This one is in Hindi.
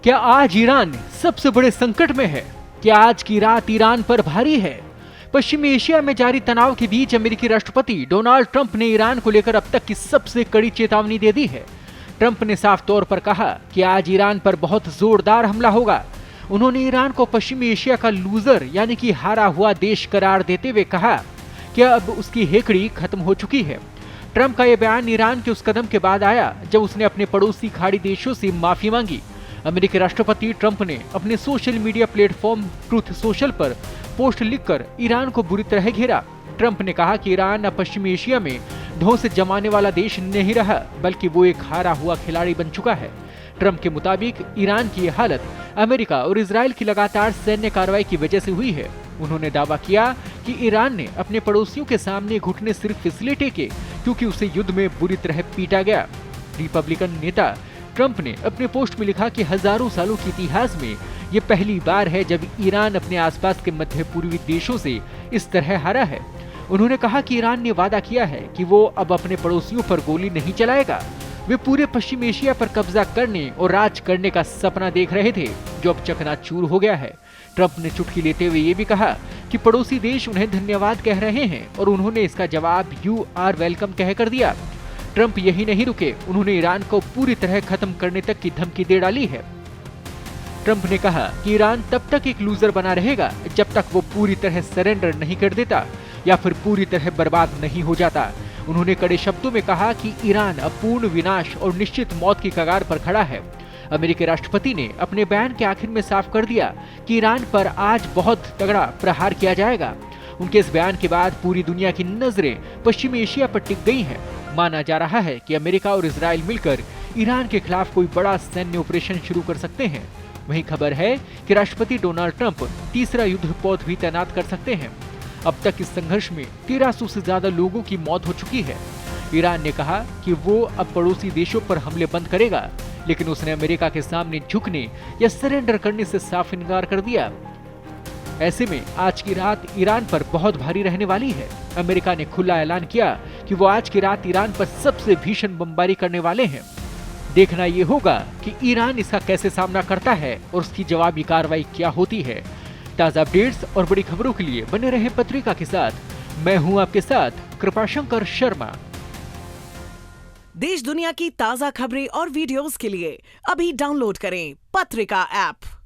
क्या आज ईरान सबसे बड़े संकट में है? क्या आज की रात ईरान पर भारी है? पश्चिमी एशिया में जारी तनाव के बीच अमेरिकी राष्ट्रपति डोनाल्ड ट्रंप ने ईरान को लेकर अब तक की सबसे कड़ी चेतावनी दे दी है। ट्रंप ने साफ तौर पर कहा कि आज ईरान पर बहुत जोरदार हमला होगा। उन्होंने ईरान को पश्चिमी एशिया का लूजर यानी कि हारा हुआ देश करार देते हुए कहा कि अब उसकी हेकड़ी खत्म हो चुकी है। ट्रंप का यह बयान ईरान के उस कदम के बाद आया जब उसने अपने पड़ोसी खाड़ी देशों से माफी मांगी। अमेरिकी राष्ट्रपति ट्रंप ने अपने social media platform truth social पर पोस्ट लिखकर ईरान को बुरी तरह घेरा। ट्रंप ने कहा कि ईरान अब पश्चिमी एशिया में ढोंस जमाने वाला देश नहीं रहा, बल्कि वो एक हारा हुआ खिलाड़ी बन चुका है। ट्रंप के मुताबिक ईरान की ये हालत अमेरिका और इजराइल की लगातार सैन्य कार्रवाई की वजह से हुई है। उन्होंने दावा किया कि ईरान ने अपने पड़ोसियों के सामने घुटने सिर्फ इसलिए टेके क्योंकि उसे युद्ध में बुरी तरह पीटा गया। रिपब्लिकन नेता ट्रंप ने अपने पोस्ट में लिखा कि हजारों सालों के इतिहास में ये पहली बार है जब ईरान अपने आसपास के मध्य पूर्वी देशों से इस तरह हारा है। उन्होंने कहा कि ईरान ने वादा किया है कि वो अब अपने पड़ोसियों पर गोली नहीं चलाएगा। वे पूरे पश्चिम एशिया पर कब्जा करने और राज करने का सपना देख रहे थे, जो अब चकनाचूर हो गया है। ट्रंप ने चुटकी लेते हुए ये भी कहा कि पड़ोसी देश उन्हें धन्यवाद कह रहे हैं और उन्होंने इसका जवाब यू आर वेलकम कहकर दिया। ट्रंप यही नहीं रुके, उन्होंने ईरान को पूरी तरह खत्म करने तक की धमकी दे डाली है। ट्रंप ने कहा कि ईरान तब तक एक लूजर बना रहेगा जब तक वो पूरी तरह सरेंडर नहीं कर देता या फिर पूरी तरह बर्बाद नहीं हो जाता। उन्होंने कड़े शब्दों में कहा कि ईरान अब पूर्ण विनाश और निश्चित मौत की कगार पर खड़ा है। अमेरिकी राष्ट्रपति ने अपने बयान के आखिर में साफ कर दिया कि ईरान पर आज बहुत तगड़ा प्रहार किया जाएगा। उनके इस बयान के बाद पूरी दुनिया की नजरें पश्चिमी एशिया पर टिक गई हैं। माना जा रहा है कि अमेरिका और इजराइल मिलकर ईरान के खिलाफ कोई बड़ा सैन्य ऑपरेशन शुरू कर सकते हैं। वहीं खबर है कि राष्ट्रपति डोनाल्ड ट्रंप तीसरा युद्धपोत भी तैनात कर सकते हैं। अब तक इस संघर्ष में 1300 से ज्यादा लोगों की मौत हो चुकी है। ईरान ने कहा कि वो अब पड़ोसी देशों पर हमले बंद करेगा, लेकिन उसने अमेरिका के सामने झुकने या सरेंडर करने से साफ इनकार कर दिया। ऐसे में आज की रात ईरान पर बहुत भारी रहने वाली है। अमेरिका ने खुला ऐलान किया कि वो आज की रात ईरान पर सबसे भीषण बमबारी करने वाले हैं। देखना ये होगा कि ईरान इसका कैसे सामना करता है और उसकी जवाबी कार्रवाई क्या होती है। ताजा अपडेट्स और बड़ी खबरों के लिए बने रहे पत्रिका के साथ। मैं हूं आपके साथ कृपाशंकर शर्मा। देश दुनिया की ताजा खबरें और वीडियोस के लिए अभी डाउनलोड करें पत्रिका ऐप।